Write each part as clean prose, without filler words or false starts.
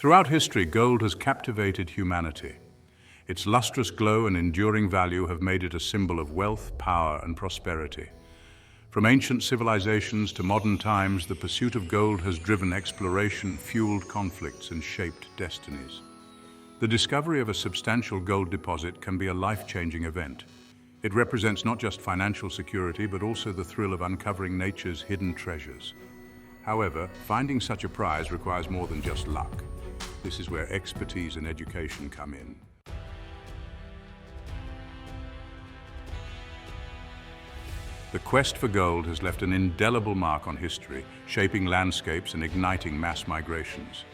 Throughout history, gold has captivated humanity. Its lustrous glow and enduring value have made it a symbol of wealth, power, and prosperity. From ancient civilizations to modern times, the pursuit of gold has driven exploration, fueled conflicts, and shaped destinies. The discovery of a substantial gold deposit can be a life-changing event. It represents not just financial security, but also the thrill of uncovering nature's hidden treasures. However, finding such a prize requires more than just luck. This is where expertise and education come in. The quest for gold has left an indelible mark on history, shaping landscapes and igniting mass migrations.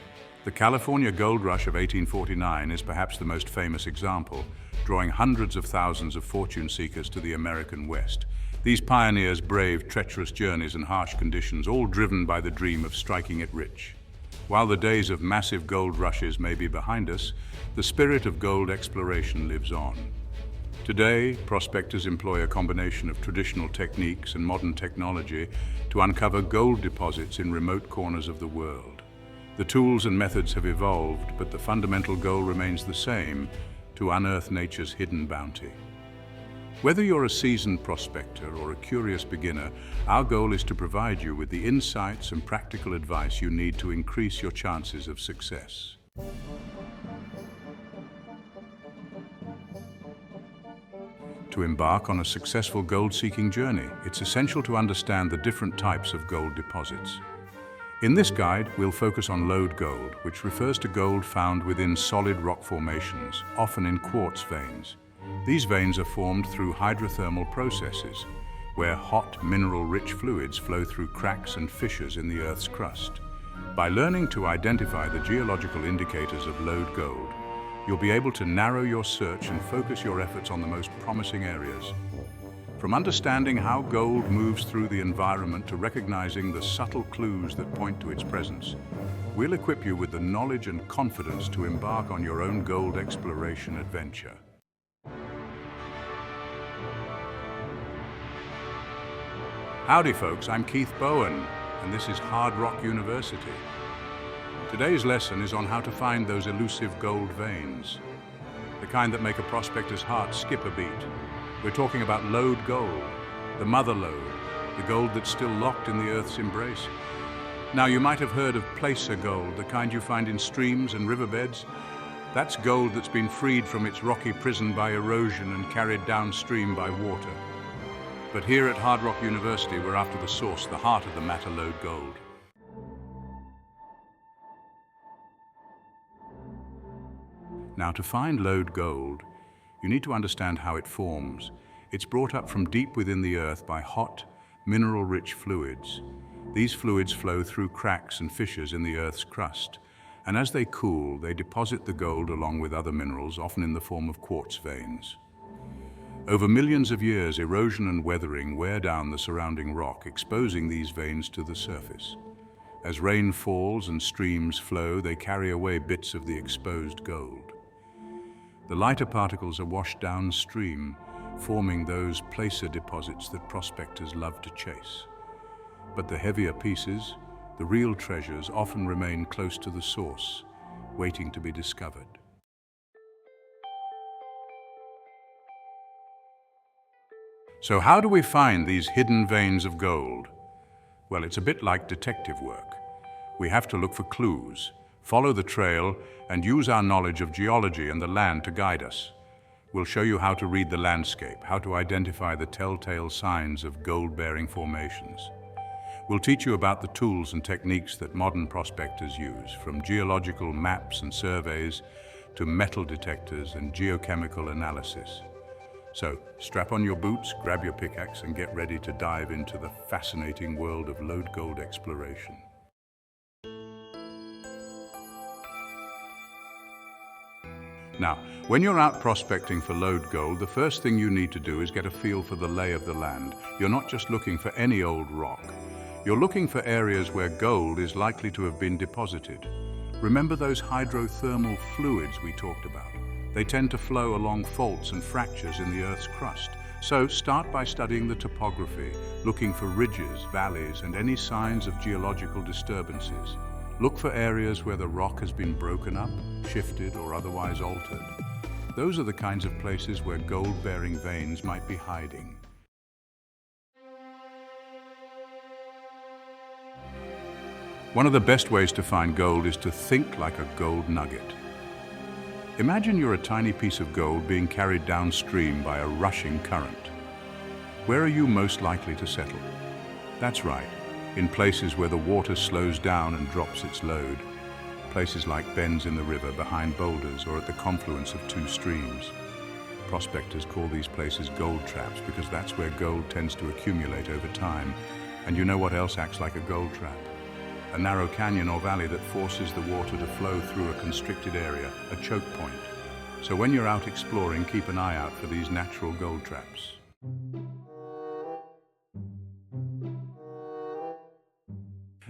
The California gold rush of 1849 is perhaps the most famous example, drawing hundreds of thousands of fortune seekers to the American West. These pioneers braved treacherous journeys and harsh conditions, all driven by the dream of striking it rich. While the days of massive gold rushes may be behind us, the spirit of gold exploration lives on. Today, prospectors employ a combination of traditional techniques and modern technology to uncover gold deposits in remote corners of the world. The tools and methods have evolved, but the fundamental goal remains the same: to unearth nature's hidden bounty. Whether you're a seasoned prospector or a curious beginner, our goal is to provide you with the insights and practical advice you need to increase your chances of success. To embark on a successful gold-seeking journey, it's essential to understand the different types of gold deposits. In this guide, we'll focus on lode gold, which refers to gold found within solid rock formations, often in quartz veins. These veins are formed through hydrothermal processes, where hot, mineral-rich fluids flow through cracks and fissures in the Earth's crust. By learning to identify the geological indicators of lode gold, you'll be able to narrow your search and focus your efforts on the most promising areas. From understanding how gold moves through the environment to recognizing the subtle clues that point to its presence, we'll equip you with the knowledge and confidence to embark on your own gold exploration adventure. Howdy folks, I'm Keith Bowen, and this is Hard Rock University. Today's lesson is on how to find those elusive gold veins, the kind that make a prospector's heart skip a beat. We're talking about lode gold, the mother lode, the gold that's still locked in the Earth's embrace. Now, you might have heard of placer gold, the kind you find in streams and riverbeds. That's gold that's been freed from its rocky prison by erosion and carried downstream by water. But here at Hard Rock University, we're after the source, the heart of the matter, lode gold. Now, to find lode gold, you need to understand how it forms. It's brought up from deep within the earth by hot, mineral-rich fluids. These fluids flow through cracks and fissures in the Earth's crust, and as they cool, they deposit the gold along with other minerals, often in the form of quartz veins. Over millions of years, erosion and weathering wear down the surrounding rock, exposing these veins to the surface. As rain falls and streams flow, they carry away bits of the exposed gold. The lighter particles are washed downstream, forming those placer deposits that prospectors love to chase. But the heavier pieces, the real treasures, often remain close to the source, waiting to be discovered. So how do we find these hidden veins of gold? Well, it's a bit like detective work. We have to look for clues, follow the trail, and use our knowledge of geology and the land to guide us. We'll show you how to read the landscape, how to identify the telltale signs of gold-bearing formations. We'll teach you about the tools and techniques that modern prospectors use, from geological maps and surveys to metal detectors and geochemical analysis. So, strap on your boots, grab your pickaxe, and get ready to dive into the fascinating world of lode gold exploration. Now, when you're out prospecting for lode gold, the first thing you need to do is get a feel for the lay of the land. You're not just looking for any old rock. You're looking for areas where gold is likely to have been deposited. Remember those hydrothermal fluids we talked about? They tend to flow along faults and fractures in the Earth's crust. So start by studying the topography, looking for ridges, valleys, and any signs of geological disturbances. Look for areas where the rock has been broken up, shifted, or otherwise altered. Those are the kinds of places where gold-bearing veins might be hiding. One of the best ways to find gold is to think like a gold nugget. Imagine you're a tiny piece of gold being carried downstream by a rushing current. Where are you most likely to settle? That's right, in places where the water slows down and drops its load. Places like bends in the river, behind boulders, or at the confluence of two streams. Prospectors call these places gold traps because that's where gold tends to accumulate over time. And you know what else acts like a gold trap? A narrow canyon or valley that forces the water to flow through a constricted area, a choke point. So when you're out exploring, keep an eye out for these natural gold traps.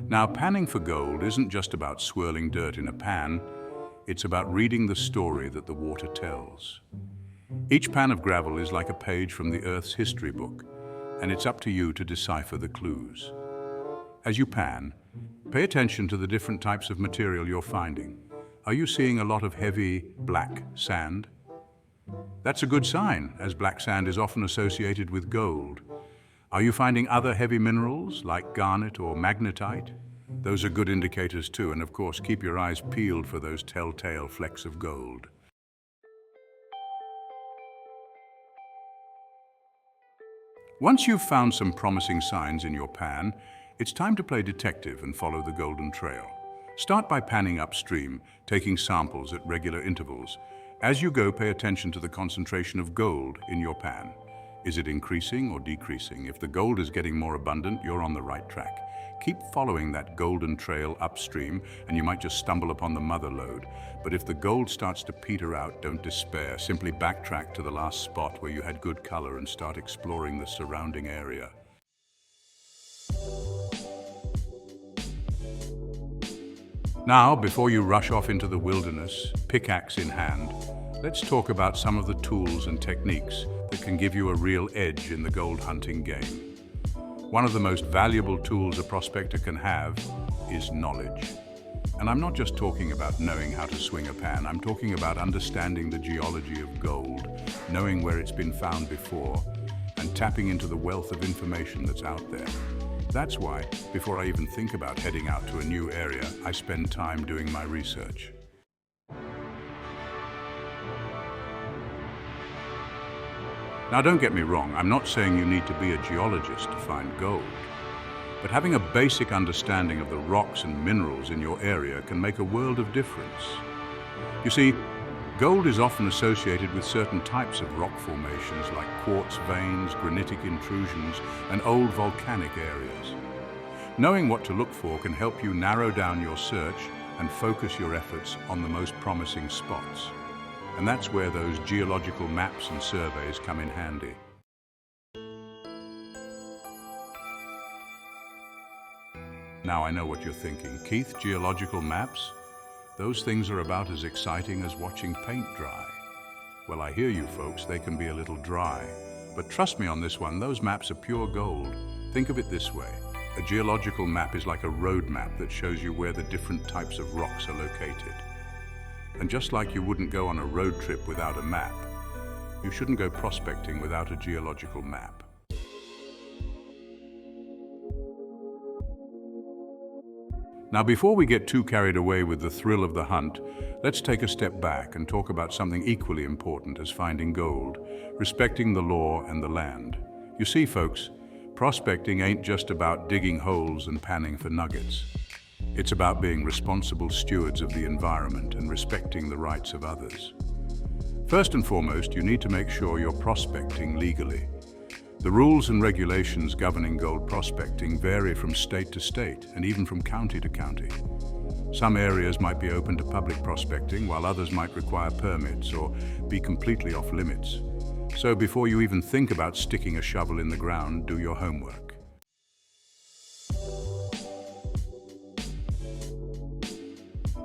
Now, panning for gold isn't just about swirling dirt in a pan, it's about reading the story that the water tells. Each pan of gravel is like a page from the Earth's history book, and it's up to you to decipher the clues. As you pan, pay attention to the different types of material you're finding. Are you seeing a lot of heavy, black sand? That's a good sign, as black sand is often associated with gold. Are you finding other heavy minerals, like garnet or magnetite? Those are good indicators too, and of course, keep your eyes peeled for those telltale flecks of gold. Once you've found some promising signs in your pan, it's time to play detective and follow the golden trail. Start by panning upstream, taking samples at regular intervals. As you go, pay attention to the concentration of gold in your pan. Is it increasing or decreasing? If the gold is getting more abundant, you're on the right track. Keep following that golden trail upstream, and you might just stumble upon the mother lode. But if the gold starts to peter out, don't despair. Simply backtrack to the last spot where you had good color and start exploring the surrounding area. Now, before you rush off into the wilderness, pickaxe in hand, let's talk about some of the tools and techniques that can give you a real edge in the gold hunting game. One of the most valuable tools a prospector can have is knowledge. And I'm not just talking about knowing how to swing a pan, I'm talking about understanding the geology of gold, knowing where it's been found before, and tapping into the wealth of information that's out there. That's why, before I even think about heading out to a new area, I spend time doing my research. Now, don't get me wrong, I'm not saying you need to be a geologist to find gold. But having a basic understanding of the rocks and minerals in your area can make a world of difference. You see, gold is often associated with certain types of rock formations like quartz veins, granitic intrusions, and old volcanic areas. Knowing what to look for can help you narrow down your search and focus your efforts on the most promising spots. And that's where those geological maps and surveys come in handy. Now I know what you're thinking. Keith, geological maps? Those things are about as exciting as watching paint dry. Well, I hear you folks, they can be a little dry. But trust me on this one, those maps are pure gold. Think of it this way. A geological map is like a road map that shows you where the different types of rocks are located. And just like you wouldn't go on a road trip without a map, you shouldn't go prospecting without a geological map. Now, before we get too carried away with the thrill of the hunt, let's take a step back and talk about something equally important as finding gold, respecting the law and the land. You see, folks, prospecting ain't just about digging holes and panning for nuggets. It's about being responsible stewards of the environment and respecting the rights of others. First and foremost, you need to make sure you're prospecting legally. The rules and regulations governing gold prospecting vary from state to state and even from county to county. Some areas might be open to public prospecting, while others might require permits or be completely off limits. So before you even think about sticking a shovel in the ground, do your homework.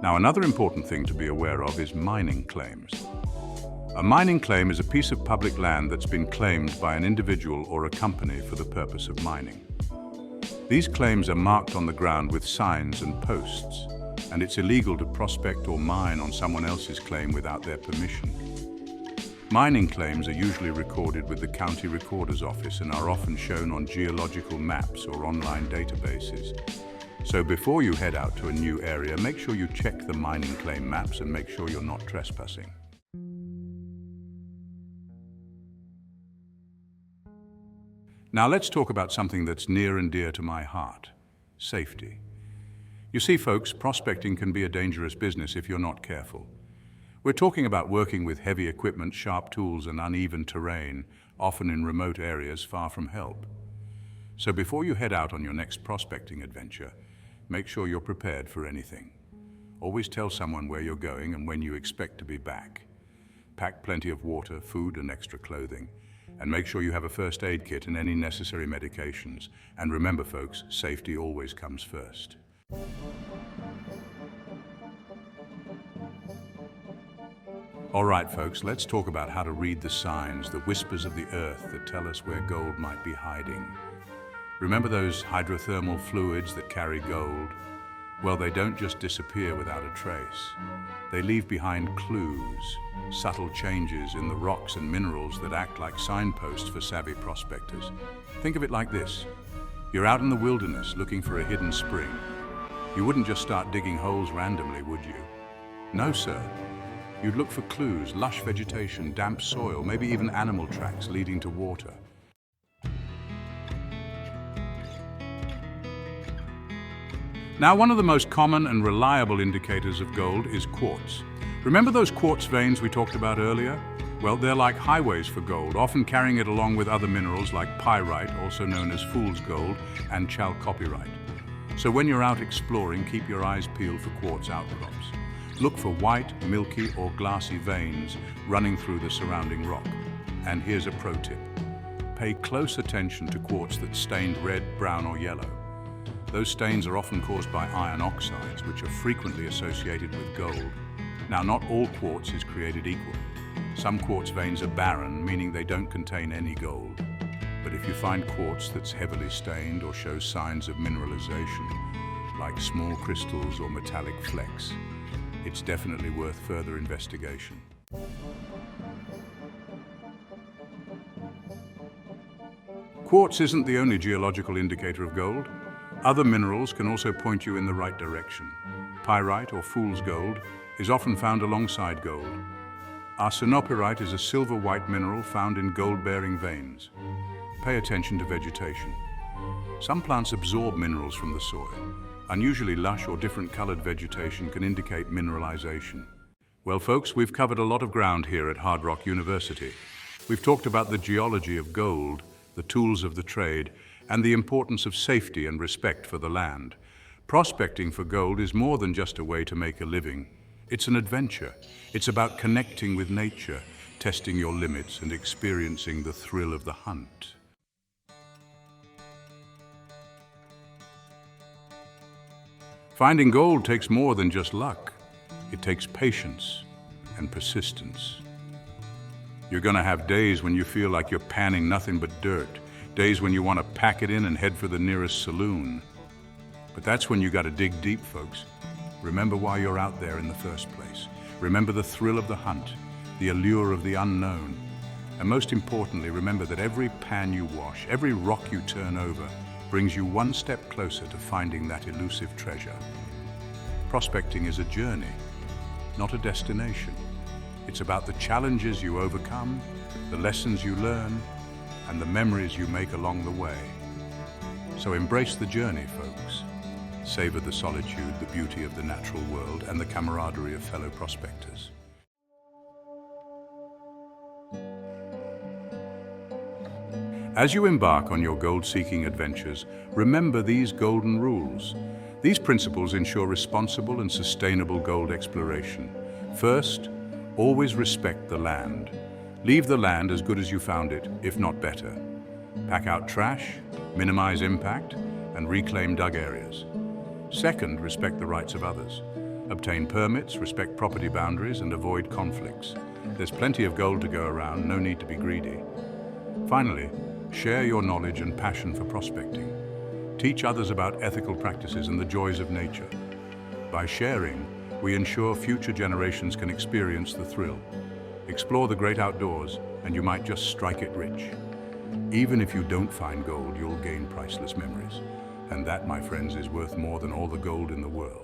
Now, another important thing to be aware of is mining claims. A mining claim is a piece of public land that's been claimed by an individual or a company for the purpose of mining. These claims are marked on the ground with signs and posts. and it's illegal to prospect or mine on someone else's claim without their permission. Mining claims are usually recorded with the county recorder's office and are often shown on geological maps or online databases. So before you head out to a new area, make sure you check the mining claim maps and make sure you're not trespassing. Now let's talk about something that's near and dear to my heart: safety. You see, folks, prospecting can be a dangerous business if you're not careful. We're talking about working with heavy equipment, sharp tools, and uneven terrain, often in remote areas far from help. So before you head out on your next prospecting adventure, make sure you're prepared for anything. Always tell someone where you're going and when you expect to be back. Pack plenty of water, food, and extra clothing. And make sure you have a first aid kit and any necessary medications. And remember, folks, safety always comes first. All right, folks, let's talk about how to read the signs, the whispers of the earth that tell us where gold might be hiding. Remember those hydrothermal fluids that carry gold? Well, they don't just disappear without a trace. They leave behind clues, subtle changes in the rocks and minerals that act like signposts for savvy prospectors. Think of it like this. You're out in the wilderness looking for a hidden spring. You wouldn't just start digging holes randomly, would you? No, sir. You'd look for clues, lush vegetation, damp soil, maybe even animal tracks leading to water. Now, one of the most common and reliable indicators of gold is quartz. Remember those quartz veins we talked about earlier? Well, they're like highways for gold, often carrying it along with other minerals like pyrite, also known as fool's gold, and chalcopyrite. So when you're out exploring, keep your eyes peeled for quartz outcrops. Look for white, milky, or glassy veins running through the surrounding rock. And here's a pro tip. Pay close attention to quartz that's stained red, brown, or yellow. Those stains are often caused by iron oxides, which are frequently associated with gold. Now, not all quartz is created equal. Some quartz veins are barren, meaning they don't contain any gold. But if you find quartz that's heavily stained or shows signs of mineralization, like small crystals or metallic flecks, it's definitely worth further investigation. Quartz isn't the only geological indicator of gold. Other minerals can also point you in the right direction. Pyrite, or fool's gold, is often found alongside gold. Arsenopyrite is a silver-white mineral found in gold-bearing veins. Pay attention to vegetation. Some plants absorb minerals from the soil. Unusually lush or different-colored vegetation can indicate mineralization. Well, folks, we've covered a lot of ground here at Hard Rock University. We've talked about the geology of gold, the tools of the trade, and the importance of safety and respect for the land. Prospecting for gold is more than just a way to make a living. It's an adventure. It's about connecting with nature, testing your limits, and experiencing the thrill of the hunt. Finding gold takes more than just luck. It takes patience and persistence. You're going to have days when you feel like you're panning nothing but dirt, days when you want to pack it in and head for the nearest saloon. But that's when you got to dig deep, folks. Remember why you're out there in the first place. Remember the thrill of the hunt, the allure of the unknown. And most importantly, remember that every pan you wash, every rock you turn over, brings you one step closer to finding that elusive treasure. Prospecting is a journey, not a destination. It's about the challenges you overcome, the lessons you learn, and the memories you make along the way. So embrace the journey, folks. Savor the solitude, the beauty of the natural world, and the camaraderie of fellow prospectors. As you embark on your gold-seeking adventures, remember these golden rules. These principles ensure responsible and sustainable gold exploration. First, always respect the land. Leave the land as good as you found it, if not better. Pack out trash, minimize impact, and reclaim dug areas. Second, respect the rights of others. Obtain permits, respect property boundaries, and avoid conflicts. There's plenty of gold to go around, no need to be greedy. Finally, share your knowledge and passion for prospecting. Teach others about ethical practices and the joys of nature. By sharing, we ensure future generations can experience the thrill. Explore the great outdoors, and you might just strike it rich. Even if you don't find gold, you'll gain priceless memories. And that, my friends, is worth more than all the gold in the world.